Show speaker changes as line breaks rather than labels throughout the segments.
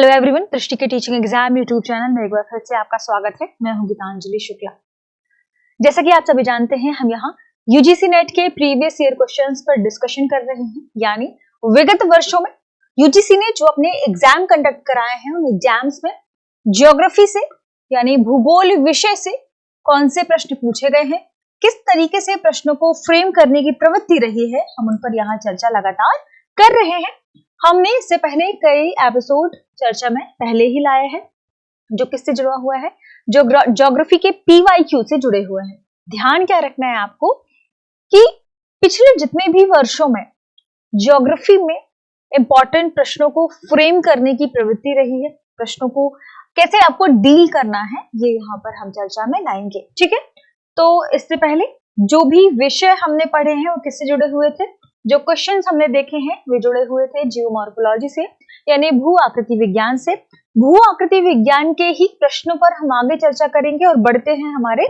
Hello everyone, दृष्टि के teaching exam YouTube channel में एक बार फिर से आपका स्वागत है। मैं हूं गीतांजलि शुक्ला। जैसा कि आप सभी जानते हैं, हम यहाँ यूजीसी नेट के प्रीवियस ईयर क्वेश्चंस पर डिस्कशन कर रहे हैं। यानी विगत वर्षों में यूजीसी ने जो अपने एग्जाम कंडक्ट कराए हैं, उन एग्जाम्स में ज्योग्राफी से यानी भूगोल विषय से कौन से प्रश्न पूछे गए हैं, किस तरीके से प्रश्नों को फ्रेम करने की प्रवृत्ति रही है, हम उन पर यहाँ चर्चा लगातार कर रहे हैं। हमने इससे पहले कई एपिसोड चर्चा में पहले ही लाए हैं जो किससे जुड़ा हुआ है, जो ज्योग्राफी के पीवाईक्यू से जुड़े हुए हैं। ध्यान क्या रखना है आपको कि पिछले जितने भी वर्षों में ज्योग्राफी में इंपॉर्टेंट प्रश्नों को फ्रेम करने की प्रवृत्ति रही है, प्रश्नों को कैसे आपको डील करना है, ये यहाँ पर हम चर्चा में लाएंगे। ठीक है, तो इससे पहले जो भी विषय हमने पढ़े हैं वो किससे जुड़े हुए थे, जो क्वेश्चंस हमने देखे हैं वे जुड़े हुए थे जियोमॉर्फोलॉजी से यानी भू आकृति विज्ञान से। भू आकृति विज्ञान के ही प्रश्नों पर हम आगे चर्चा करेंगे और बढ़ते हैं हमारे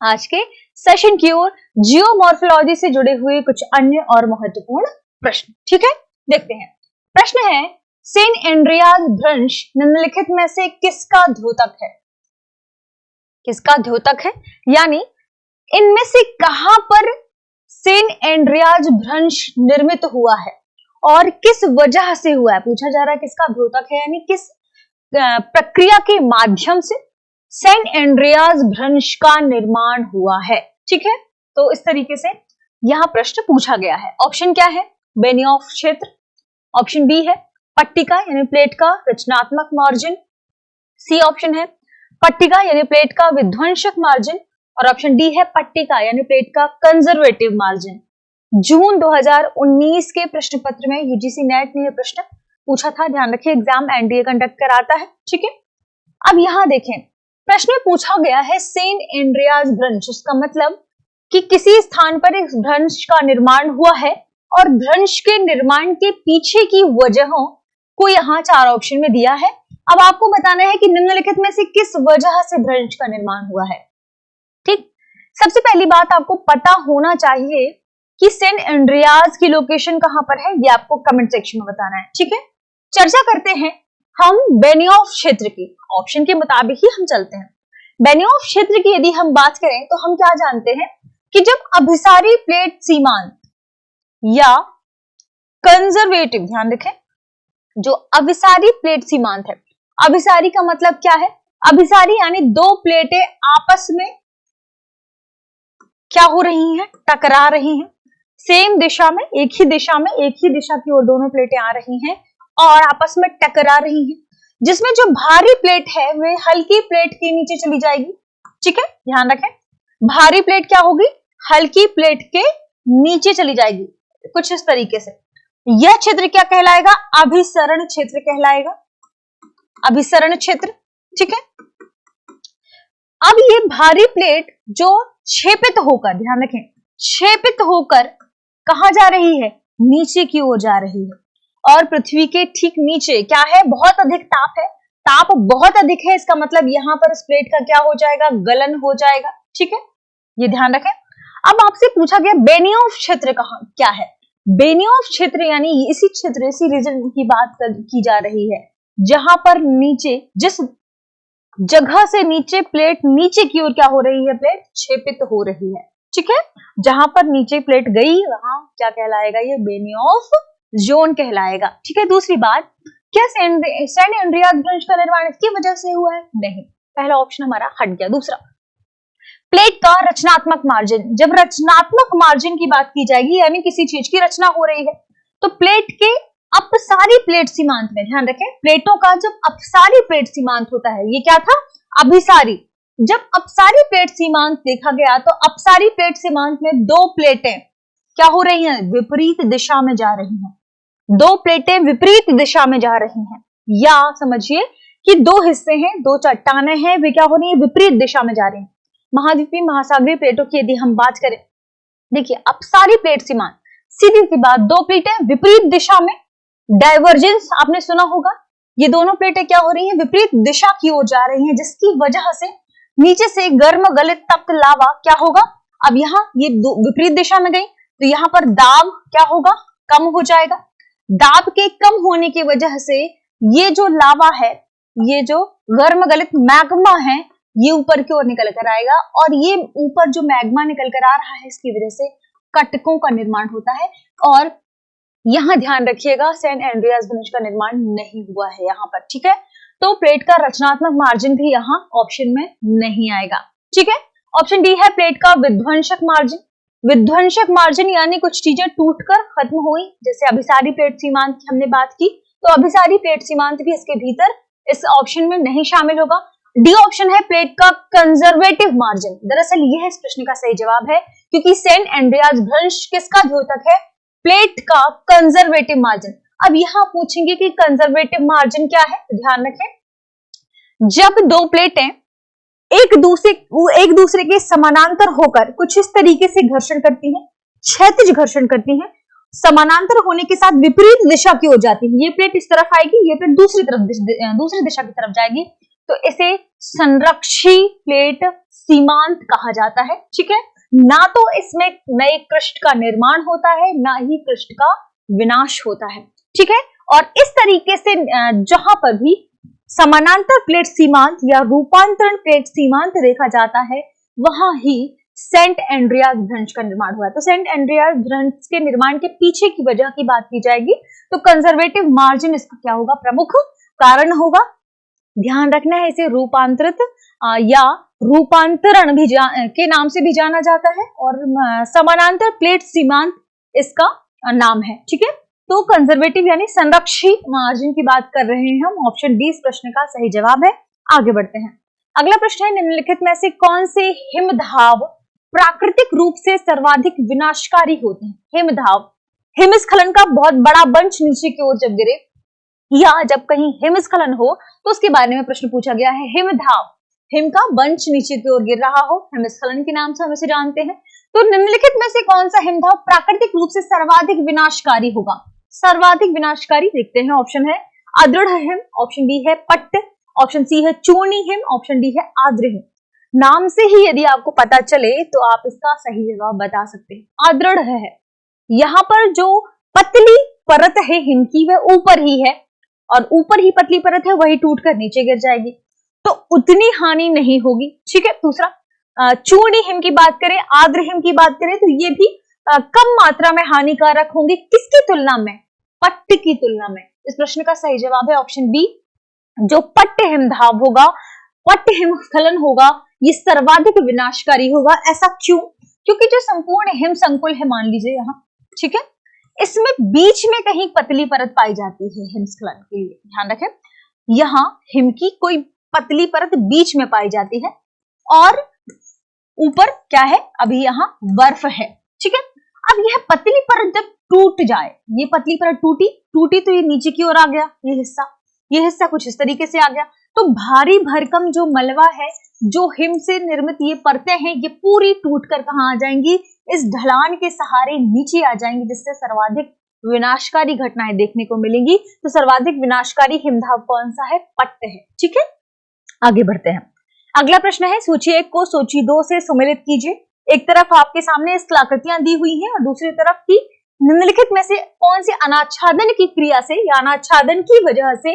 आज के सेशन की ओर, जियोमॉर्फोलॉजी से जुड़े हुए कुछ अन्य और महत्वपूर्ण प्रश्न। ठीक है, देखते हैं। प्रश्न है, सेंट एंड्रियाज भ्रंश निम्नलिखित में से किसका द्योतक है? किसका द्योतक है यानी इनमें से कहां पर सेंट एंड्रियाज भ्रंश निर्मित हुआ है और किस वजह से हुआ है? पूछा जा रहा है किसका द्योतक है यानी किस प्रक्रिया के माध्यम से सेंट एंड्रियाज भ्रंश का निर्माण हुआ है। ठीक है, तो इस तरीके से यहां प्रश्न पूछा गया है। ऑप्शन क्या है? बेनियोफ क्षेत्र। ऑप्शन बी है पट्टिका यानी प्लेट का रचनात्मक मार्जिन। सी ऑप्शन है पट्टिका यानी प्लेट का विध्वंसक मार्जिन और ऑप्शन डी है पट्टिका यानी प्लेट का कंजर्वेटिव मार्जिन। जून 2019 के प्रश्न पत्र में यूजीसी नेट ने यह प्रश्न पूछा था। ध्यान रखिए, एग्जाम एनडीए कंडक्ट कराता है। ठीक है, अब यहां देखें, प्रश्न में पूछा गया है सेंट एंड्रियाज भ्रंश, उसका मतलब कि किसी स्थान पर इस भ्रंश का निर्माण हुआ है और भ्रंश के निर्माण के पीछे की वजहों को यहाँ 4 ऑप्शन में दिया है। अब आपको बताना है कि निम्नलिखित में से किस वजह से भ्रंश का निर्माण हुआ है। ठीक, सबसे पहली बात आपको पता होना चाहिए कि सेंट एंड्रियाज की लोकेशन कहां पर है, ये आपको कमेंट सेक्शन में बताना है। ठीक है, चर्चा करते हैं हम बेनियोफ क्षेत्र की। ऑप्शन के मुताबिक ही हम चलते हैं। बेनियोफ क्षेत्र की यदि हम बात करें तो हम क्या जानते हैं कि जब अभिसारी प्लेट सीमांत या कंजर्वेटिव, ध्यान रखें, जो अभिसारी प्लेट सीमांत है, अभिसारी का मतलब क्या है? अभिसारी यानी दो प्लेटें आपस में क्या हो रही हैं? टकरा रही हैं। सेम दिशा में, एक ही दिशा की ओर दोनों प्लेटें आ रही हैं और आपस में टकरा रही हैं, जिसमें जो भारी प्लेट है वे हल्की प्लेट के नीचे चली जाएगी। ठीक है, ध्यान रखें, भारी प्लेट क्या होगी? हल्की प्लेट के नीचे चली जाएगी, कुछ इस तरीके से। यह क्षेत्र क्या कहलाएगा? अभिसरण क्षेत्र कहलाएगा, अभिसरण क्षेत्र। ठीक है, अब ये भारी प्लेट जो क्षेपित होकर, ध्यान रखें, क्षेपित होकर कहां जा रही है? नीचे की ओर जा रही है और पृथ्वी के ठीक नीचे क्या है? बहुत अधिक ताप है, ताप बहुत अधिक है, इसका मतलब यहां पर इस प्लेट का क्या हो जाएगा? गलन हो जाएगा। ठीक है, ये ध्यान रखें। अब आपसे पूछा गया बेनियोफ क्षेत्र कहां क्या है? बेनियोफ क्षेत्र यानी इसी क्षेत्र, इसी रीजन की बात की जा रही है जहां पर नीचे, जिस जगह से नीचे प्लेट नीचे की ओर क्या हो रही है? प्लेट क्षेपित हो रही है। ठीक है, जहां पर नीचे प्लेट गई वहां क्या कहलाएगा? ये बेनियोफ जोन कहलाएगा। ठीक है, दूसरी बात, क्या सेंट एंड्रियाज भ्रंश का निर्माण इसकी वजह से हुआ है? नहीं, पहला ऑप्शन हमारा हट गया। दूसरा, प्लेट का रचनात्मक मार्जिन। जब रचनात्मक मार्जिन की बात की जाएगी यानी किसी चीज की रचना हो रही है, तो प्लेट के अपसारी प्लेट सीमांत में, ध्यान रखें, प्लेटों का जब अपसारी प्लेट सीमांत होता है, ये क्या था? अभिसारी। जब अपसारी प्लेट सीमांत देखा गया तो अपसारी प्लेट सीमांत में दो प्लेटें क्या हो रही हैं? विपरीत दिशा में जा रही हैं। दो प्लेटें विपरीत दिशा में जा रही हैं, या समझिए कि दो हिस्से हैं, दो चट्टानें हैं, वे क्या हो रही है? विपरीत दिशा में जा रही हैं। महाद्वीपीय महासागरीय प्लेटों की यदि हम बात करें, देखिए अपसारी प्लेट सीमांत, सीधी सी बात, दो प्लेटें विपरीत दिशा में, डाइवर्जेंस आपने सुना होगा, ये दोनों प्लेटें क्या हो रही हैं? विपरीत दिशा की ओर जा रही हैं, जिसकी वजह से नीचे से गर्म गलित तप्त लावा क्या होगा? अब यहाँ ये विपरीत दिशा में गई तो यहाँ पर दाब क्या होगा? कम हो जाएगा। दाब के कम होने की वजह से ये जो लावा है, ये जो गर्म गलित मैग्मा है, ये ऊपर की ओर निकल कर आएगा और ये ऊपर जो मैग्मा निकल कर आ रहा है इसकी वजह से कटकों का निर्माण होता है। और यहाँ ध्यान रखिएगा सैन एंड्रियास भ्रंश का निर्माण नहीं हुआ है यहाँ पर, ठीक है। तो प्लेट का रचनात्मक मार्जिन भी यहाँ ऑप्शन में नहीं आएगा, ठीक है। ऑप्शन डी है प्लेट का विध्वंसक मार्जिन। विध्वंसक मार्जिन यानी कुछ चीजें टूटकर खत्म हुई, जैसे अभिसारी प्लेट सीमांत की हमने बात की, तो अभिसारी प्लेट सीमांत भी इसके भीतर इस ऑप्शन में नहीं शामिल होगा। डी ऑप्शन है प्लेट का कंजर्वेटिव मार्जिन। दरअसल यह इस प्रश्न का सही जवाब है, क्योंकि सैन एंड्रियास भ्रंश किसका द्योतक है? प्लेट का कंजर्वेटिव मार्जिन। अब यहां पूछेंगे कि कंजर्वेटिव मार्जिन क्या है, ध्यान रखें, जब दो प्लेटें एक दूसरे के समानांतर होकर कुछ इस तरीके से घर्षण करती हैं, क्षैतिज घर्षण करती हैं, समानांतर होने के साथ विपरीत दिशा की ओर जाती है, ये प्लेट इस तरफ आएगी, ये प्लेट दूसरी दिशा की तरफ जाएगी, तो इसे संरक्षी प्लेट सीमांत कहा जाता है, ठीक है। ना तो इसमें नए कृष्ठ का निर्माण होता है, ना ही कृष्ठ का विनाश होता है, ठीक है। और इस तरीके से जहां पर भी समानांतर प्लेट सीमांत या रूपांतरण प्लेट सीमांत देखा जाता है, वहां ही सेंट एंड्रियास भ्रंश का निर्माण हुआ है। तो सेंट एंड्रियास भ्रंश के निर्माण के पीछे की वजह की बात की जाएगी तो कंजर्वेटिव मार्जिन इसका क्या होगा? प्रमुख कारण होगा। ध्यान रखना है, इसे रूपांतरित या रूपांतरण भी के नाम से भी जाना जाता है और समानांतर प्लेट सीमांत इसका नाम है, ठीक है। तो कंजर्वेटिव यानी संरक्षित मार्जिन की बात कर रहे हैं हम। ऑप्शन डी इस प्रश्न का सही जवाब है। आगे बढ़ते हैं। अगला प्रश्न है, निम्नलिखित में से कौन से हिमधाव प्राकृतिक रूप से सर्वाधिक विनाशकारी होते हैं? हिमधाव, हिमस्खलन का बहुत बड़ा बंच नीचे की ओर जब गिरे या जब कहीं हिमस्खलन हो तो उसके बारे में प्रश्न पूछा गया है। हिमधाव, हिम का बंच नीचे की ओर गिर रहा हो, हिमस्खलन के नाम से हम इसे जानते हैं। तो निम्नलिखित में से कौन सा हिमधाव प्राकृतिक रूप से सर्वाधिक विनाशकारी होगा? सर्वाधिक विनाशकारी देखते हैं। ऑप्शन है अदृढ़ हिम, ऑप्शन बी है पट्ट, ऑप्शन सी है चूर्णी हिम, ऑप्शन डी है आर्द्र हिम। नाम से ही यदि आपको पता चले तो आप इसका सही जवाब बता सकते हैं। अदृढ़ है, यहाँ पर जो पतली परत है हिम की वह ऊपर ही है और ऊपर ही पतली परत है, वही टूटकर नीचे गिर जाएगी, तो उतनी हानि नहीं होगी, ठीक है। दूसरा चूर्णी हिम की बात करें, आर्द्र हिम की बात करें तो ये भी कम मात्रा में हानिकारक होंगे। किसकी तुलना में? पट्ट की तुलना में। इस प्रश्न का सही जवाब है ऑप्शन बी, जो पट्ट हिमधाव होगा, पट्ट हिमस्खलन होगा, ये सर्वाधिक विनाशकारी होगा। ऐसा क्यों? क्योंकि जो संपूर्ण हिम संकुल है, मान लीजिए यहाँ, ठीक है, इसमें बीच में कहीं पतली परत पाई जाती है हिमस्खलन के लिए। ध्यान रखें, यहाँ हिम की कोई पतली परत बीच में पाई जाती है और ऊपर क्या है? अभी यहाँ बर्फ है, ठीक है। अब यह पतली परत जब टूट जाए, ये पतली परत टूटी तो ये नीचे की ओर आ गया, ये हिस्सा कुछ इस तरीके से आ गया, तो भारी भरकम जो मलबा है, जो हिम से निर्मित ये परतें हैं, ये पूरी टूटकर कहाँ आ जाएंगी? इस ढलान के सहारे नीचे आ जाएंगी, जिससे सर्वाधिक विनाशकारी घटनाएं देखने को मिलेंगी। तो सर्वाधिक विनाशकारी हिमधाव कौन सा है? पट्ट है, ठीक है। आगे बढ़ते हैं। अगला प्रश्न है, सूची 1 को सूची 2 से सुमेलित कीजिए। एक तरफ आपके सामने स्थलाकृतियां दी हुई हैं और दूसरी तरफ की निम्नलिखित में से कौन से अनाच्छादन की क्रिया से या अनाच्छादन की वजह से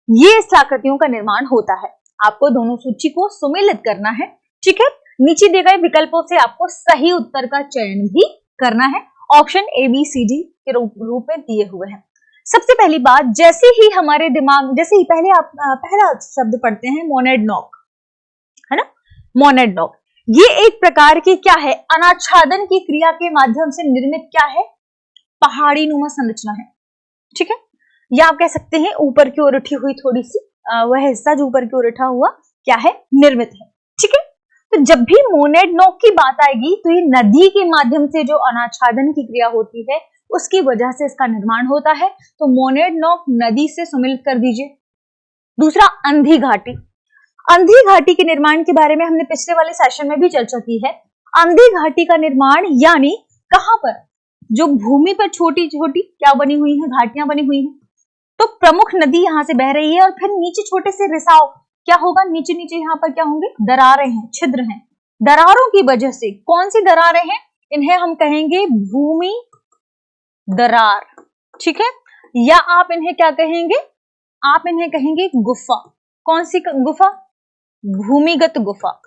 ये स्थलाकृतियों का निर्माण होता है? आपको दोनों सूची को सुमेलित करना है, ठीक है। नीचे दिए गए विकल्पों से आपको सही उत्तर का चयन भी करना है। Option A B C D के रूप में दिए हुए हैं। सबसे पहली बात, जैसे ही हमारे दिमाग, जैसे ही पहले आप पहला शब्द पढ़ते हैं मोनेडनॉक, है ना, मोनेडनॉक, ये एक प्रकार की क्या है? अनाच्छादन की क्रिया के माध्यम से निर्मित क्या है? पहाड़ी नुमा संरचना है, ठीक है। या आप कह सकते हैं ऊपर की ओर उठी हुई थोड़ी सी वह हिस्सा जो ऊपर की ओर उठा हुआ क्या है? निर्मित है, ठीक है। तो जब भी मोनेडनॉक की बात आएगी तो ये नदी के माध्यम से जो अनाच्छादन की क्रिया होती है उसकी वजह से इसका निर्माण होता है। तो मोनेडनॉक नदी से सुमेलित कर दीजिए। दूसरा, अंधी घाटी। अंधी घाटी के निर्माण के बारे में हमने पिछले वाले सेशन में भी चर्चा की है। अंधी घाटी का निर्माण यानी कहां पर? जो भूमि पर छोटी छोटी क्या बनी हुई है? घाटियां बनी हुई हैं। तो प्रमुख नदी यहां से बह रही है और फिर नीचे छोटे से रिसाव क्या होगा? नीचे नीचे यहाँ पर क्या होंगे? दरारें हैं, छिद्र हैं। दरारों की वजह से, कौन सी दरारें हैं? इन्हें हम कहेंगे भूमि दरार, ठीक है। या आप इन्हें क्या कहेंगे? आप इन्हें कहेंगे गुफा। कौन सी गुफा? भूमिगत गुफा।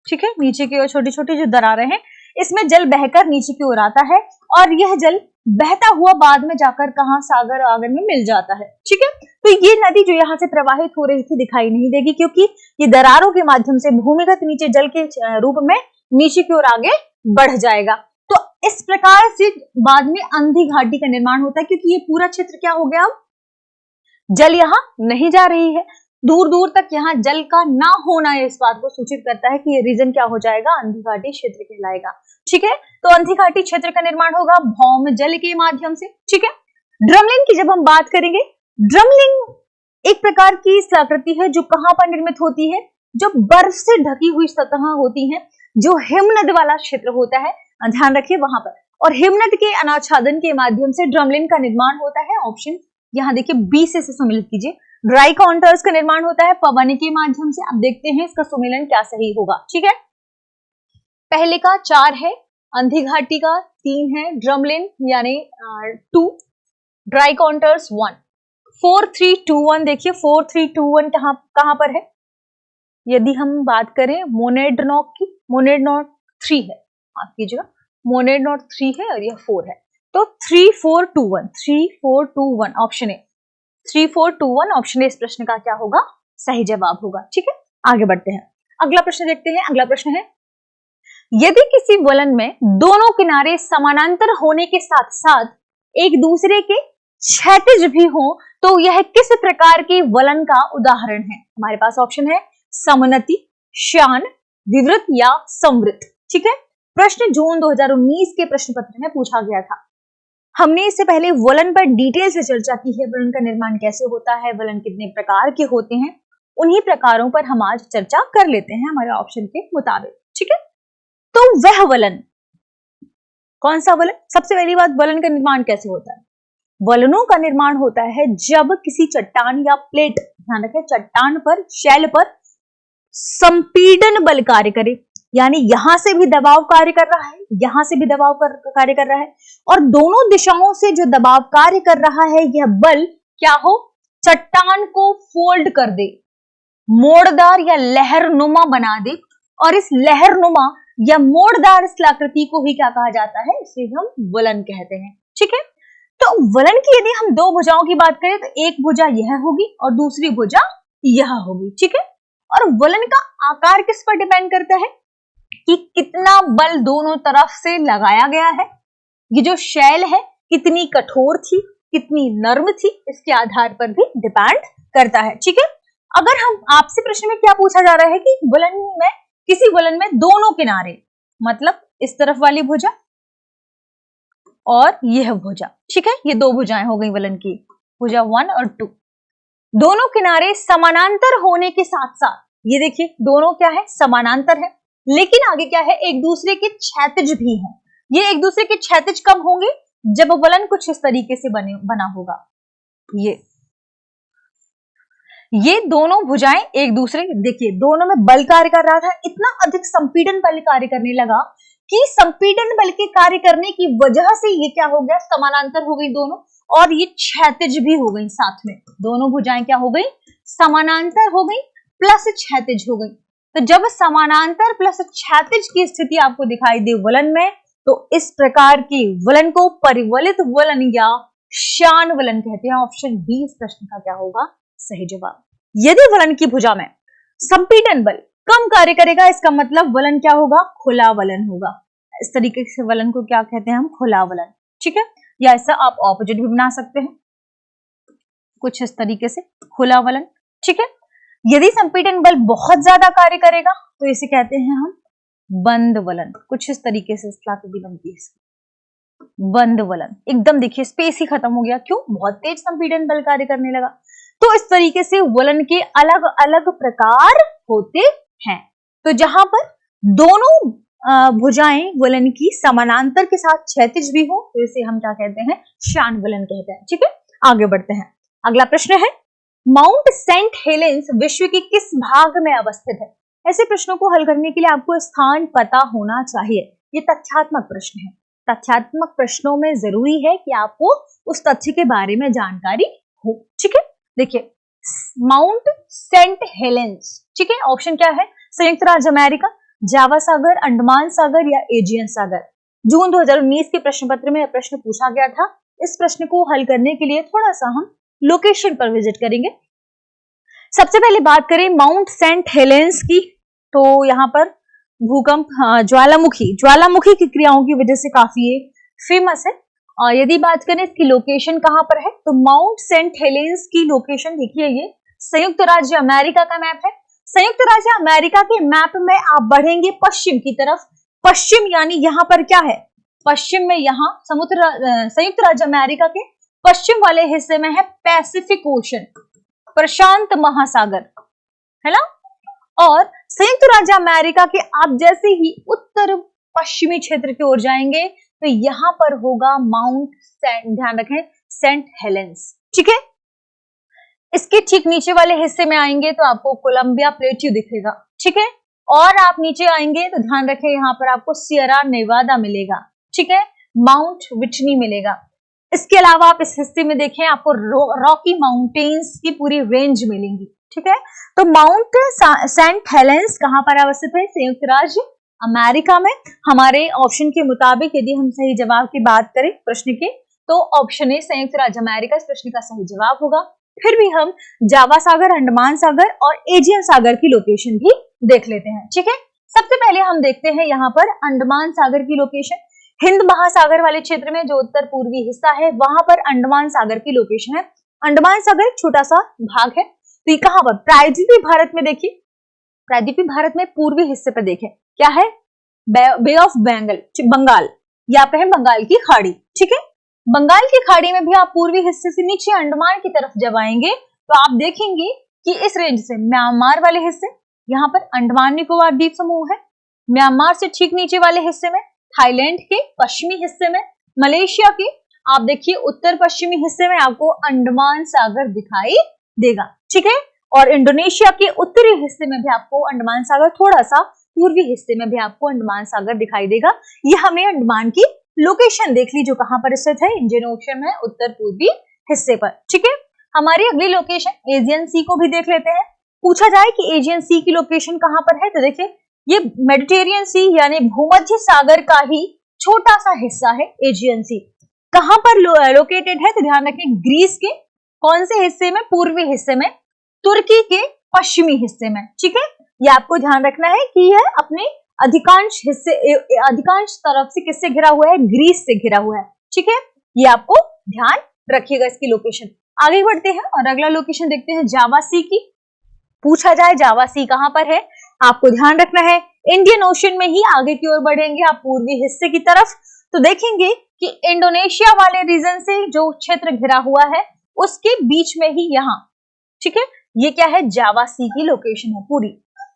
ठीक है, नीचे की ओर छोटी छोटी जो दरारें हैं, इसमें जल बहकर नीचे की ओर आता है और यह जल बहता हुआ बाद में जाकर कहां? सागर आगर में मिल जाता है। ठीक है, तो ये नदी जो यहाँ से प्रवाहित हो रही थी दिखाई नहीं देगी, क्योंकि ये दरारों के माध्यम से भूमिगत नीचे जल के रूप में नीचे की ओर आगे बढ़ जाएगा। तो इस प्रकार से बाद में अंधी घाटी का निर्माण होता है, क्योंकि ये पूरा क्षेत्र क्या हो गया? जल यहाँ नहीं जा रही है, दूर दूर तक यहाँ जल का ना होना इस बात को सूचित करता है कि ये रीजन क्या हो जाएगा? अंधी घाटी क्षेत्र कहलाएगा। ठीक है, तो अंधी घाटी क्षेत्र का निर्माण होगा भौम जल के माध्यम से। ठीक है, ड्रमलिन की जब हम बात करेंगे, ड्रमलिन एक प्रकार की आकृति है जो कहां पर निर्मित होती है? जो बर्फ से ढकी हुई सतह होती है, जो हिमनद वाला क्षेत्र होता है, ध्यान रखिए वहां पर, और हिमनद के अनाच्छादन के माध्यम से ड्रमलिन का निर्माण होता है। ऑप्शन यहाँ देखिए बी से सम्मिलित कीजिए। ड्राई काउंटर्स का निर्माण होता है पवन के माध्यम से। अब देखते हैं इसका सुमेलन क्या सही होगा। ठीक है, पहले का 4 है, अंधी घाटी का 3 है, ड्रमलिन यानी 2, ड्राई काउंटर्स 1। 4 3 2 1 देखिए 4 3 2 1 कहां पर है? यदि हम बात करें मोनेडनॉक की, मोनेडनॉक 3 है, माफ कीजिएगा, मोनेडनॉक 3 है और यह 4 है, तो 3 4 2 1 3 4 2 1 ऑप्शन ए, 3 4 2 1 ऑप्शन ए इस प्रश्न का क्या होगा? सही जवाब होगा। ठीक है, आगे बढ़ते हैं, अगला प्रश्न देखते हैं। अगला प्रश्न है, यदि किसी वलन में दोनों किनारे समानांतर होने के साथ साथ एक दूसरे के क्षैतिज भी हो तो यह किस प्रकार के वलन का उदाहरण है? हमारे पास ऑप्शन है समोन्नति, श्यान, विवृत या संवृत। ठीक है, प्रश्न जून 2019 के प्रश्न पत्र में पूछा गया था। हमने इससे पहले वलन पर डिटेल से चर्चा की है, वलन का निर्माण कैसे होता है, वलन कितने प्रकार के होते हैं, उन्हीं प्रकारों पर हम आज चर्चा कर लेते हैं हमारे ऑप्शन के मुताबिक। ठीक है, तो वह वलन कौन सा वलन? सबसे पहली बात, वलन का निर्माण कैसे होता है? वलनों का निर्माण होता है जब किसी चट्टान या प्लेट, ध्यान रखें चट्टान पर, शैल पर संपीड़न बल कार्य करे, यानी यहां से भी दबाव कार्य कर रहा है, यहां से भी दबाव कार्य कर रहा है, और दोनों दिशाओं से जो दबाव कार्य कर रहा है यह बल क्या हो? चट्टान को फोल्ड कर दे, मोड़दार या लहरनुमा बना दे, और इस लहरनुमा या मोड़दार स्थलाकृति को ही क्या कहा जाता है? इसे हम वलन कहते हैं। ठीक है, तो वलन की यदि हम दो भुजाओं की बात करें तो एक भुजा यह होगी और दूसरी भुजा यह होगी। ठीक है, और वलन का आकार किस पर डिपेंड करता है? कि कितना बल दोनों तरफ से लगाया गया है, ये जो शैल है कितनी कठोर थी, कितनी नर्म थी, इसके आधार पर भी डिपेंड करता है। ठीक है, अगर हम आपसे प्रश्न में क्या पूछा जा रहा है कि वलन में, किसी वलन में दोनों किनारे, मतलब इस तरफ वाली भुजा और यह भुजा, ठीक है, ये दो भुजाएं हो गई वलन की, भुजा 1 और 2, दोनों किनारे समानांतर होने के साथ साथ, ये देखिए दोनों क्या है? समानांतर है, लेकिन आगे क्या है? एक दूसरे के क्षैतिज भी हैं। ये एक दूसरे के क्षैतिज कब होंगे? जब वलन कुछ इस तरीके से बना होगा। ये दोनों भुजाएं एक दूसरे, देखिए दोनों में बल कार्य कर रहा था, इतना अधिक संपीड़न बल कार्य करने लगा कि संपीड़न बल के कार्य करने की वजह से ये क्या हो गया? समानांतर हो गई दोनों, और ये क्षैतिज भी हो गई साथ में, दोनों भुजाएं क्या हो गई? समानांतर हो गई प्लस क्षैतिज हो गई। तो जब समानांतर प्लस क्षैतिज की स्थिति आपको दिखाई दे वलन में, तो इस प्रकार के वलन को परिवलित वलन या श्यान वलन कहते हैं। ऑप्शन बी इस प्रश्न का क्या होगा? सही जवाब। यदि वलन की भुजा में संपीड़न बल कम कार्य करेगा, इसका मतलब वलन क्या होगा? खुला वलन होगा। इस तरीके से वलन को क्या कहते हैं हम? खुला वलन। ठीक है, या ऐसा आप ऑपोजिट भी बना सकते हैं, कुछ इस तरीके से, खुला वलन। ठीक है, यदि संपीड़न बल बहुत ज्यादा कार्य करेगा तो इसे कहते हैं हम बंद वलन। कुछ इस तरीके से स्थलाकृति बनती है, बंद वलन। एकदम देखिए स्पेस ही खत्म हो गया, क्यों? बहुत तेज संपीड़न बल कार्य करने लगा। तो इस तरीके से वलन के अलग अलग प्रकार होते हैं। तो जहां पर दोनों भुजाएं वलन की समानांतर के साथ क्षैतिज भी हो तो इसे हम क्या कहते हैं? श्यान वलन कहते हैं। ठीक है, आगे बढ़ते हैं। अगला प्रश्न है, माउंट सेंट हेलेंस विश्व के किस भाग में अवस्थित है? ऐसे प्रश्नों को हल करने के लिए आपको स्थान पता होना चाहिए। ये तथ्यात्मक प्रश्न है। तथ्यात्मक प्रश्नों में जरूरी है कि आपको उस तथ्य के बारे में जानकारी हो। ठीक है, देखिए माउंट सेंट हेलेंस। ठीक है, ऑप्शन क्या है? संयुक्त राज्य अमेरिका, जावा सागर, अंडमान सागर या एजियन सागर। जून 2019 के प्रश्न पत्र में यह प्रश्न पूछा गया था। इस प्रश्न को हल करने के लिए थोड़ा सा हम लोकेशन पर विजिट करेंगे। सबसे पहले बात करें माउंट सेंट हेलेंस की, तो यहाँ पर भूकंप, ज्वालामुखी की क्रियाओं की वजह से काफी ये फेमस है। और यदि बात करें इसकी लोकेशन कहां पर है, तो माउंट सेंट हेलेंस की लोकेशन देखिए, ये संयुक्त राज्य अमेरिका का मैप है। संयुक्त राज्य अमेरिका के मैप में आप बढ़ेंगे पश्चिम की तरफ, पश्चिम यानी यहाँ पर क्या है, पश्चिम में यहाँ संयुक्त राज्य अमेरिका के पश्चिम वाले हिस्से में है पैसिफिक ओशन, प्रशांत महासागर, है ना। और संयुक्त राज्य अमेरिका के आप जैसे ही उत्तर पश्चिमी क्षेत्र की ओर जाएंगे तो यहां पर होगा माउंट सेंट, ध्यान रखें, सेंट हेलेंस। ठीक है, इसके ठीक नीचे वाले हिस्से में आएंगे तो आपको कोलंबिया प्लेट्यू दिखेगा। ठीक है, और आप नीचे आएंगे तो ध्यान रखें यहाँ पर आपको सियरा नेवादा मिलेगा। ठीक है, माउंट विटनी मिलेगा। इसके अलावा आप इस हिस्से में देखें, आपको रॉकी माउंटेन्स की पूरी रेंज मिलेंगी। ठीक है, तो माउंट सेंट हेलेंस कहां पर अवस्थित है? संयुक्त राज्य अमेरिका में। हमारे ऑप्शन के मुताबिक यदि हम सही जवाब की बात करें प्रश्न के, तो ऑप्शन ए संयुक्त राज्य अमेरिका इस प्रश्न का सही जवाब होगा। फिर भी हम जावा सागर, अंडमान सागर और एजियन सागर की लोकेशन भी देख लेते हैं। ठीक है, सबसे पहले हम देखते हैं यहाँ पर अंडमान सागर की लोकेशन। हिंद महासागर वाले क्षेत्र में जो उत्तर पूर्वी हिस्सा है वहां पर अंडमान सागर की लोकेशन है। अंडमान सागर छोटा सा भाग है, तो ये कहां पर? प्रायद्वीपीय भारत में देखिए, प्रायद्वीपीय भारत में पूर्वी हिस्से पर देखें क्या है, बे ऑफ बंगाल, या आप कहें बंगाल की खाड़ी। ठीक है, बंगाल की खाड़ी में भी आप पूर्वी हिस्से से नीचे अंडमान की तरफ जब आएंगे तो आप देखेंगे कि इस रेंज से म्यांमार वाले हिस्से, यहाँ पर अंडमान निकोबार द्वीप समूह है। म्यांमार से ठीक नीचे वाले हिस्से में थाईलैंड के पश्चिमी हिस्से में, मलेशिया के आप देखिए उत्तर पश्चिमी हिस्से में आपको अंडमान सागर दिखाई देगा। ठीक है, और इंडोनेशिया के उत्तरी हिस्से में भी आपको अंडमान सागर, थोड़ा सा पूर्वी हिस्से में भी आपको अंडमान सागर दिखाई देगा। ये हमने अंडमान की लोकेशन देख ली जो कहां पर स्थित है, इंडियन ओशन में उत्तर पूर्वी हिस्से पर। ठीक है, हमारी अगली लोकेशन एजियन सी को भी देख लेते हैं। पूछा जाए कि एजियन सी की लोकेशन कहां पर है, तो देखिए ये मेडिटेरियन सी यानी भूमध्य सागर का ही छोटा सा हिस्सा है एजियन सी। कहां पर लोकेटेड है, तो ध्यान रखें ग्रीस के कौन से हिस्से में? पूर्वी हिस्से में, तुर्की के पश्चिमी हिस्से में। ठीक है, ये आपको ध्यान रखना है कि यह अपने अधिकांश हिस्से, अधिकांश तरफ से किससे घिरा हुआ है? ग्रीस से घिरा हुआ है। ठीक है, ये आपको ध्यान रखिएगा इसकी लोकेशन। आगे बढ़ते हैं और अगला लोकेशन देखते हैं जावा सी की। पूछा जाए जावा सी कहां पर है, आपको ध्यान रखना है इंडियन ओशन में ही आगे की ओर बढ़ेंगे आप पूर्वी हिस्से की तरफ तो देखेंगे कि इंडोनेशिया वाले रीजन से जो क्षेत्र घिरा हुआ है उसके बीच में ही यहाँ, ठीक है, ये क्या है? जावा सी की लोकेशन है पूरी।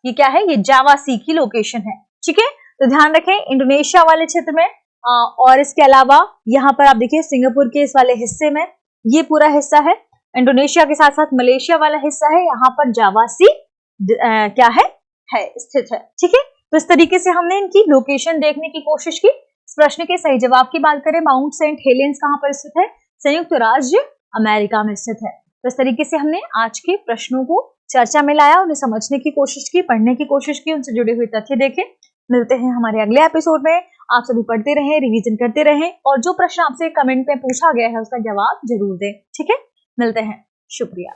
ये क्या है? ये जावा सी की लोकेशन है। ठीक है, तो ध्यान रखें इंडोनेशिया वाले क्षेत्र में और इसके अलावा यहाँ पर आप देखिए सिंगापुर के इस वाले हिस्से में ये पूरा हिस्सा है। इंडोनेशिया के साथ साथ मलेशिया वाला हिस्सा है, यहाँ पर जावा सी क्या है स्थित है। ठीक है, तो इस तरीके से हमने इनकी लोकेशन देखने की कोशिश की। इस प्रश्न के सही जवाब की बात करें, माउंट सेंट हेलेंस कहां पर स्थित है? संयुक्त राज्य अमेरिका में स्थित है। तो इस तरीके से हमने आज के प्रश्नों को चर्चा में लाया, उन्हें समझने की कोशिश की, पढ़ने की कोशिश की, उनसे जुड़े हुए तथ्य देखे। मिलते हैं हमारे अगले एपिसोड में। आप सभी पढ़ते रहें, रिवीजन करते रहें और जो प्रश्न आपसे कमेंट में पूछा गया है उसका जवाब जरूर दें। ठीक है, मिलते हैं। शुक्रिया।